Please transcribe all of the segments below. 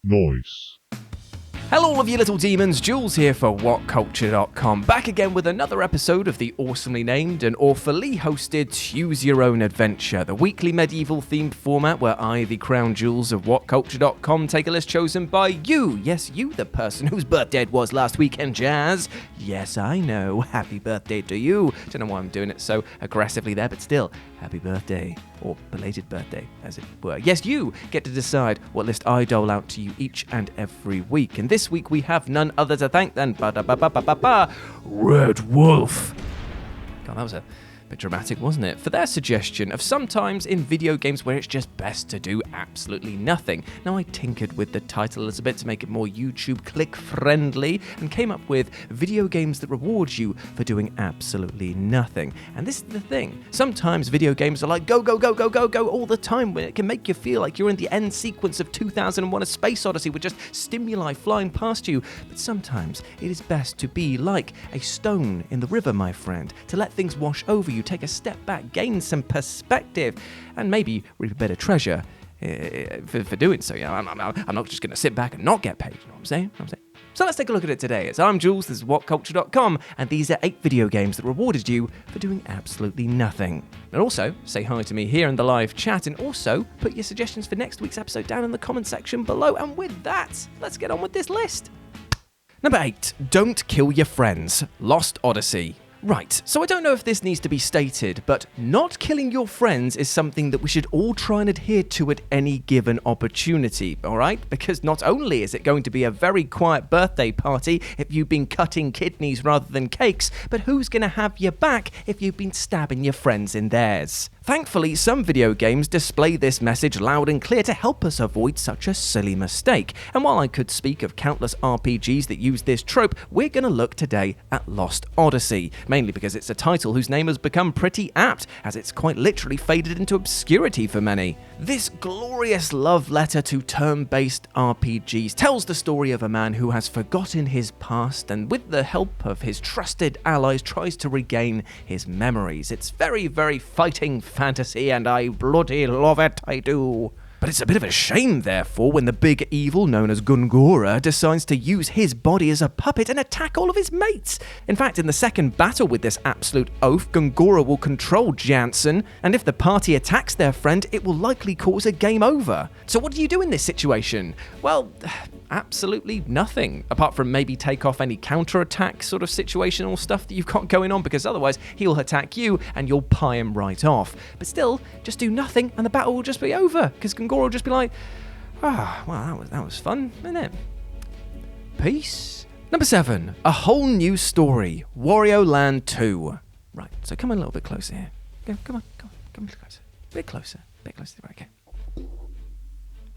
Noise. Hello all of you little demons, Jules here for WhatCulture.com, back again with another episode of the awesomely named and awfully hosted Choose Your Own Adventure, the weekly medieval themed format where I, the crown Jules of WhatCulture.com, take a list chosen by you. Yes, you, the person whose birthday it was last weekend, Jazz. Yes, I know, happy birthday to you. Don't know why I'm doing it so aggressively there, but still, happy birthday. Or belated birthday, as it were. Yes, you get to decide what list I dole out to you each and every week. And this week we have none other to thank than Red Wolf. God, that was a bit dramatic, wasn't it? For their suggestion of sometimes in video games where it's just best to do absolutely nothing. Now, I tinkered with the title a little bit to make it more YouTube click friendly and came up with video games that reward you for doing absolutely nothing. And this is the thing. Sometimes video games are like go, go, go, go, go, go all the time, when it can make you feel like you're in the end sequence of 2001: A Space Odyssey with just stimuli flying past you. But sometimes it is best to be like a stone in the river, my friend, to let things wash over you. Take a step back, gain some perspective, and maybe reap a bit of treasure for doing so. I'm not just going to sit back and not get paid. You know what I'm saying? So let's take a look at it today. I'm Jules, this is WhatCulture.com, and these are 8 video games that rewarded you for doing absolutely nothing. And also, say hi to me here in the live chat, and also put your suggestions for next week's episode down in the comment section below. And with that, let's get on with this list. Number 8, Don't Kill Your Friends, Lost Odyssey. Right, so I don't know if this needs to be stated, but not killing your friends is something that we should all try and adhere to at any given opportunity, alright? Because not only is it going to be a very quiet birthday party if you've been cutting kidneys rather than cakes, but who's going to have your back if you've been stabbing your friends in theirs? Thankfully, some video games display this message loud and clear to help us avoid such a silly mistake. And while I could speak of countless RPGs that use this trope, we're going to look today at Lost Odyssey, mainly because it's a title whose name has become pretty apt, as it's quite literally faded into obscurity for many. This glorious love letter to turn-based RPGs tells the story of a man who has forgotten his past and with the help of his trusted allies tries to regain his memories. It's very, very fighting fantasy, and I bloody love it, I do. But it's a bit of a shame, therefore, when the big evil known as Gungora decides to use his body as a puppet and attack all of his mates. In fact, in the second battle with this absolute oaf, Gungora will control Jansen, and if the party attacks their friend, it will likely cause a game over. So what do you do in this situation? Well, absolutely nothing, apart from maybe take off any counterattack sort of situational stuff that you've got going on, because otherwise he'll attack you and you'll pie him right off. But still, just do nothing and the battle will just be over, because Gungora will just be like, well, that was fun, isn't it? Peace. Number 7, A Whole New Story, Wario Land 2. Right, so come on a little bit closer here. Come on, a bit closer. Bit closer, right, okay.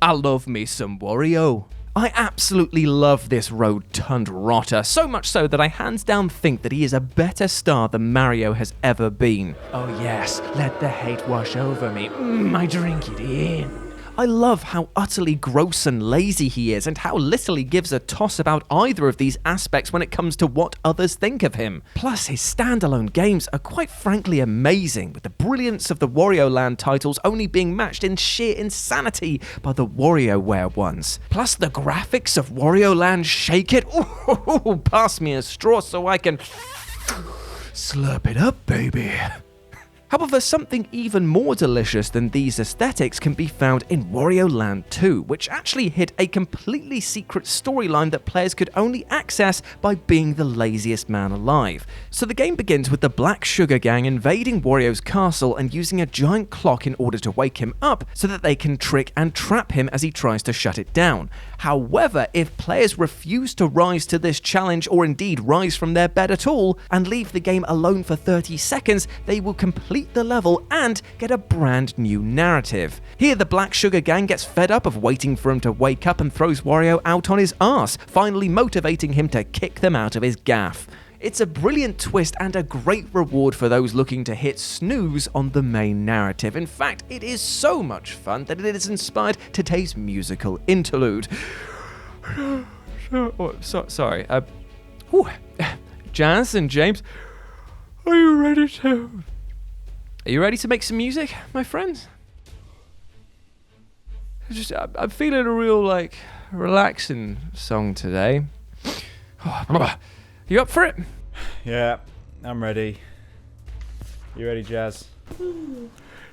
I love me some Wario. I absolutely love this rotund rotter, so much so that I hands down think that he is a better star than Mario has ever been. Oh yes, let the hate wash over me. I drink it in. I love how utterly gross and lazy he is, and how little he gives a toss about either of these aspects when it comes to what others think of him. Plus, his standalone games are quite frankly amazing, with the brilliance of the Wario Land titles only being matched in sheer insanity by the WarioWare ones. Plus, the graphics of Wario Land shake it. Ooh, pass me a straw so I can slurp it up, baby. However, something even more delicious than these aesthetics can be found in Wario Land 2, which actually hid a completely secret storyline that players could only access by being the laziest man alive. So the game begins with the Black Sugar Gang invading Wario's castle and using a giant clock in order to wake him up so that they can trick and trap him as he tries to shut it down. However, if players refuse to rise to this challenge, or indeed rise from their bed at all, and leave the game alone for 30 seconds, they will complete the level and get a brand new narrative. Here, the Black Sugar Gang gets fed up of waiting for him to wake up and throws Wario out on his arse, finally motivating him to kick them out of his gaff. It's a brilliant twist and a great reward for those looking to hit snooze on the main narrative. In fact, it is so much fun that it is inspired today's musical interlude. Sorry. Jazz and James, are you ready to make some music, my friends? I'm feeling a real, relaxing song today. You up for it? Yeah, I'm ready. You ready, Jazz?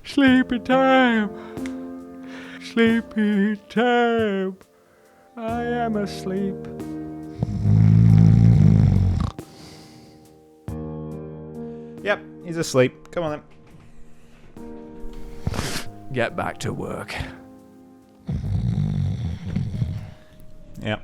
Sleepy time. Sleepy time. I am asleep. Yep, he's asleep. Come on then. Get back to work. Yep.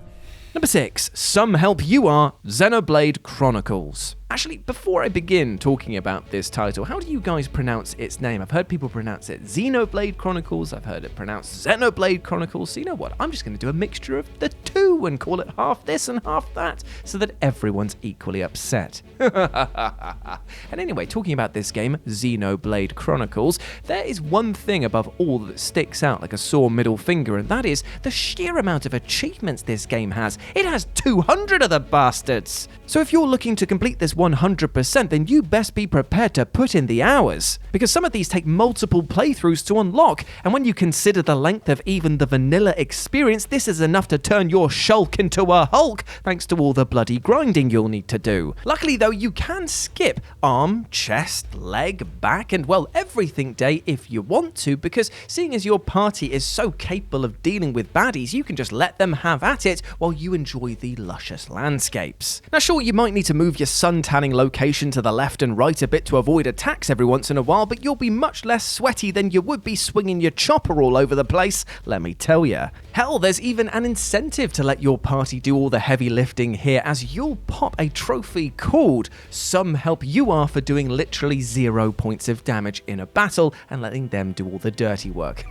Number 6. Some Help You Are, Xenoblade Chronicles. Actually, before I begin talking about this title, how do you guys pronounce its name? I've heard people pronounce it Xenoblade Chronicles, I've heard it pronounced Xenoblade Chronicles, so you know what, I'm just going to do a mixture of the two and call it half this and half that, so that everyone's equally upset. And anyway, talking about this game, Xenoblade Chronicles, there is one thing above all that sticks out like a sore middle finger, and that is the sheer amount of achievements this game has. It has 200 of the bastards! So if you're looking to complete this 100%, then you best be prepared to put in the hours, because some of these take multiple playthroughs to unlock, and when you consider the length of even the vanilla experience, this is enough to turn your shulk into a Hulk, thanks to all the bloody grinding you'll need to do. Luckily though, you can skip arm, chest, leg, back, and well, everything day if you want to, because seeing as your party is so capable of dealing with baddies, you can just let them have at it while you enjoy the luscious landscapes. Now sure, you might need to move your sun-tanning location to the left and right a bit to avoid attacks every once in a while, but you'll be much less sweaty than you would be swinging your chopper all over the place, let me tell ya. Hell, there's even an incentive to let your party do all the heavy lifting here, as you'll pop a trophy called Some Help You Are for doing literally 0 points of damage in a battle and letting them do all the dirty work.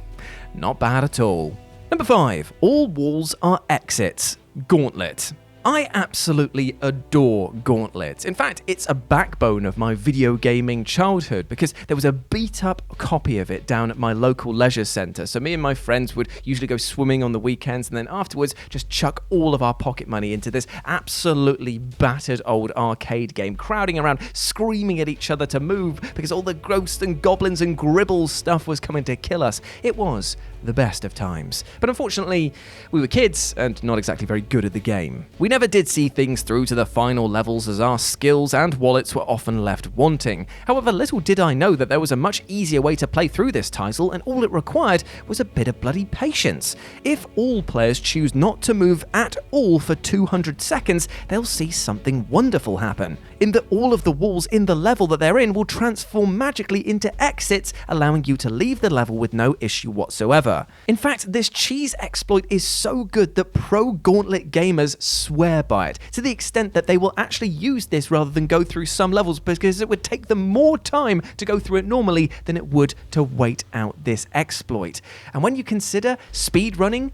Not bad at all. Number 5. All walls are exits. Gauntlet. I absolutely adore Gauntlet. In fact, it's a backbone of my video gaming childhood because there was a beat-up copy of it down at my local leisure centre. So me and my friends would usually go swimming on the weekends and then afterwards just chuck all of our pocket money into this absolutely battered old arcade game, crowding around, screaming at each other to move because all the ghosts and goblins and gribbles stuff was coming to kill us. It was the best of times. But unfortunately, we were kids and not exactly very good at the game. We never did see things through to the final levels as our skills and wallets were often left wanting. However, little did I know that there was a much easier way to play through this title, and all it required was a bit of bloody patience. If all players choose not to move at all for 200 seconds, they'll see something wonderful happen, in that all of the walls in the level that they're in will transform magically into exits, allowing you to leave the level with no issue whatsoever. In fact, this cheese exploit is so good that pro Gauntlet gamers swear by it, to the extent that they will actually use this rather than go through some levels because it would take them more time to go through it normally than it would to wait out this exploit. And when you consider speedrunning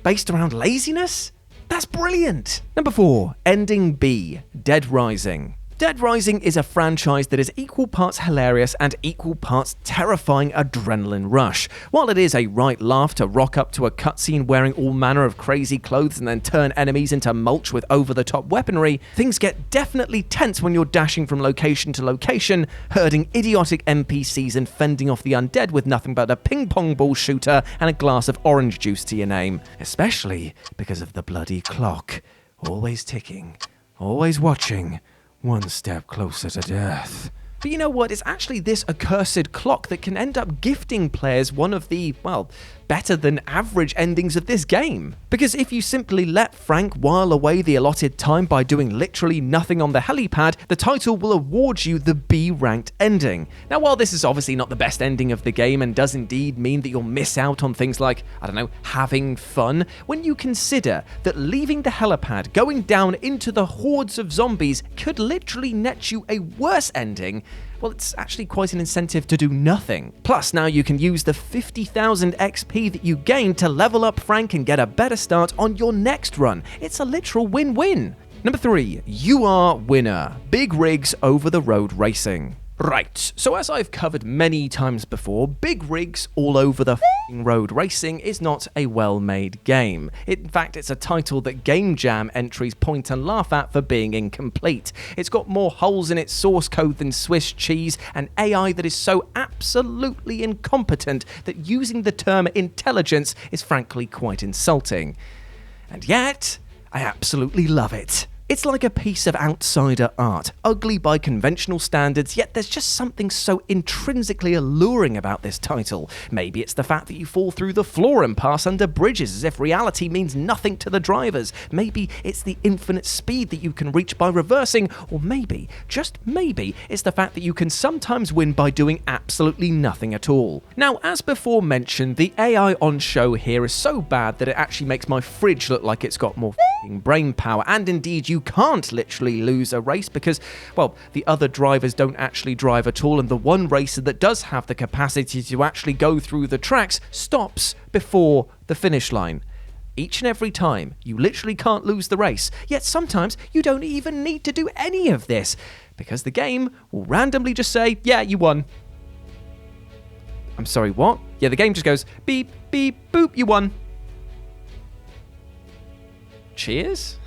based around laziness, that's brilliant! Number 4. Ending B. Dead Rising. Dead Rising is a franchise that is equal parts hilarious and equal parts terrifying adrenaline rush. While it is a right laugh to rock up to a cutscene wearing all manner of crazy clothes and then turn enemies into mulch with over-the-top weaponry, things get definitely tense when you're dashing from location to location, herding idiotic NPCs and fending off the undead with nothing but a ping-pong ball shooter and a glass of orange juice to your name. Especially because of the bloody clock. Always ticking, always watching. One step closer to death. But you know what? It's actually this accursed clock that can end up gifting players one of the, well, better than average endings of this game. Because if you simply let Frank while away the allotted time by doing literally nothing on the helipad, the title will award you the B-ranked ending. Now, while this is obviously not the best ending of the game and does indeed mean that you'll miss out on things like, I don't know, having fun, when you consider that leaving the helipad, going down into the hordes of zombies could literally net you a worse ending, well, it's actually quite an incentive to do nothing. Plus, now you can use the 50,000 XP that you gain to level up Frank and get a better start on your next run. It's a literal win-win. Number 3, you are winner. Big rigs over the road racing. Right, so as I've covered many times before, big rigs all over the road racing is not a well-made game. In fact, it's a title that Game Jam entries point and laugh at for being incomplete. It's got more holes in its source code than Swiss cheese, and AI that is so absolutely incompetent that using the term intelligence is frankly quite insulting. And yet, I absolutely love it. It's like a piece of outsider art, ugly by conventional standards, yet there's just something so intrinsically alluring about this title. Maybe it's the fact that you fall through the floor and pass under bridges as if reality means nothing to the drivers. Maybe it's the infinite speed that you can reach by reversing, or maybe, just maybe, it's the fact that you can sometimes win by doing absolutely nothing at all. Now, as before mentioned, the AI on show here is so bad that it actually makes my fridge look like it's got more brain power, and indeed you can't literally lose a race because, well, the other drivers don't actually drive at all, and the one racer that does have the capacity to actually go through the tracks stops before the finish line. Each and every time, you literally can't lose the race, yet sometimes you don't even need to do any of this, because the game will randomly just say, yeah, you won. I'm sorry, what? Yeah, the game just goes, beep, beep, boop, you won. Cheers?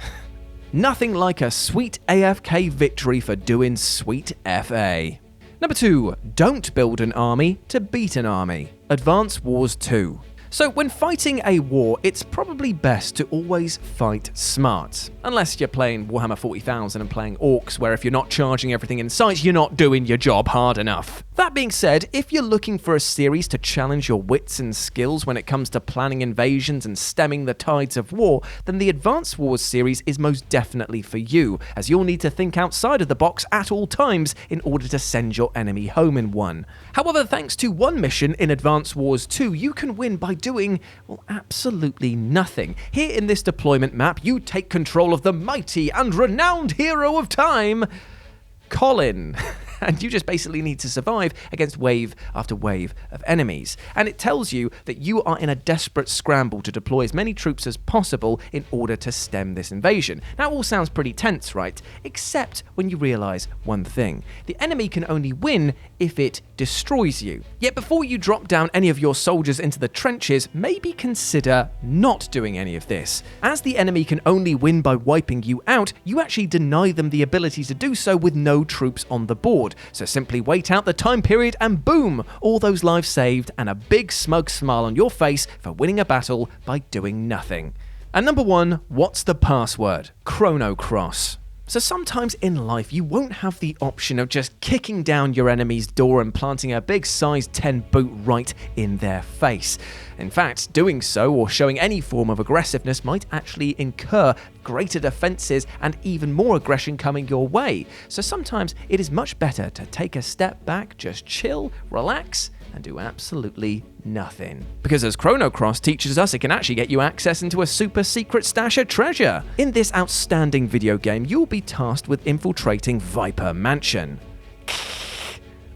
Nothing like a sweet AFK victory for doing sweet FA. Number 2, don't build an army to beat an army. Advance Wars 2. So when fighting a war, it's probably best to always fight smart. Unless you're playing Warhammer 40,000 and playing orcs, where if you're not charging everything in sight, you're not doing your job hard enough. That being said, if you're looking for a series to challenge your wits and skills when it comes to planning invasions and stemming the tides of war, then the Advance Wars series is most definitely for you, as you'll need to think outside of the box at all times in order to send your enemy home in one. However, thanks to one mission in Advance Wars 2, you can win by doing, well, absolutely nothing. Here in this deployment map, you take control of the mighty and renowned hero of time, Colin. And you just basically need to survive against wave after wave of enemies. And it tells you that you are in a desperate scramble to deploy as many troops as possible in order to stem this invasion. Now, it all sounds pretty tense, right? Except when you realise one thing. The enemy can only win if it destroys you. Yet before you drop down any of your soldiers into the trenches, maybe consider not doing any of this. As the enemy can only win by wiping you out, you actually deny them the ability to do so with no troops on the board. So simply wait out the time period and boom, all those lives saved and a big smug smile on your face for winning a battle by doing nothing. And number 1, what's the password? Chrono Cross. So sometimes in life you won't have the option of just kicking down your enemy's door and planting a big size 10 boot right in their face. In fact, doing so or showing any form of aggressiveness might actually incur greater defenses and even more aggression coming your way. So sometimes it is much better to take a step back, just chill, relax, and do absolutely nothing. Because as Chrono Cross teaches us, it can actually get you access into a super secret stash of treasure. In this outstanding video game, you'll be tasked with infiltrating Viper Mansion.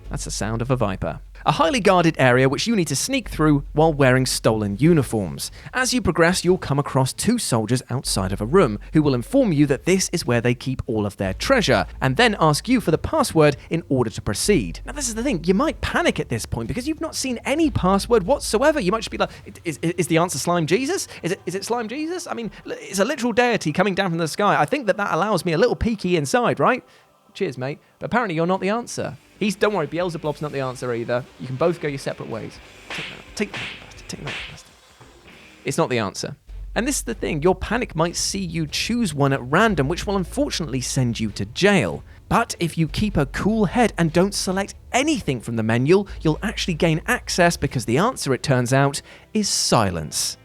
That's the sound of a viper. A highly guarded area which you need to sneak through while wearing stolen uniforms. As you progress, you'll come across 2 soldiers outside of a room who will inform you that this is where they keep all of their treasure, and then ask you for the password in order to proceed. Now, this is the thing, you might panic at this point because you've not seen any password whatsoever. You might just be like, is the answer Slime Jesus? Is it Slime Jesus? I mean, it's a literal deity coming down from the sky. I think that allows me a little peeky inside, right? Cheers, mate. But apparently you're not the answer. Don't worry, Beelzebub's not the answer either. You can both go your separate ways. Take that. It's not the answer. And this is the thing, your panic might see you choose one at random, which will unfortunately send you to jail. But if you keep a cool head and don't select anything from the menu, you'll actually gain access because the answer, it turns out, is silence.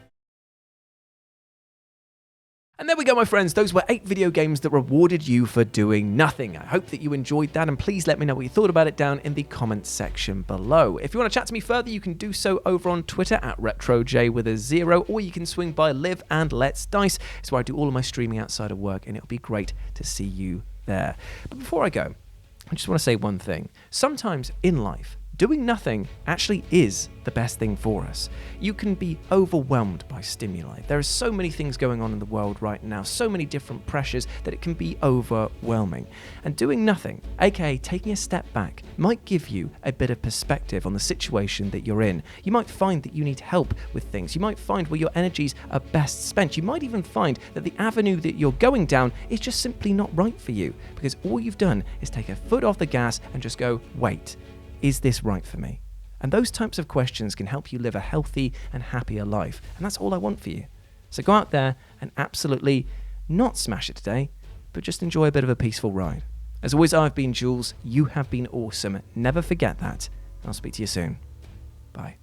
And there we go, my friends. Those were 8 video games that rewarded you for doing nothing. I hope that you enjoyed that, and please let me know what you thought about it down in the comments section below. If you want to chat to me further, you can do so over on Twitter at RetroJ with a 0, or you can swing by Live and Let's Dice. It's where I do all of my streaming outside of work, and it'll be great to see you there. But before I go, I just want to say one thing. Sometimes in life, doing nothing actually is the best thing for us. You can be overwhelmed by stimuli. There are so many things going on in the world right now, so many different pressures that it can be overwhelming. And doing nothing, aka taking a step back, might give you a bit of perspective on the situation that you're in. You might find that you need help with things. You might find where your energies are best spent. You might even find that the avenue that you're going down is just simply not right for you, because all you've done is take a foot off the gas and just go, wait, is this right for me? And those types of questions can help you live a healthy and happier life. And that's all I want for you. So go out there and absolutely not smash it today, but just enjoy a bit of a peaceful ride. As always, I've been Jules. You have been awesome. Never forget that. I'll speak to you soon. Bye.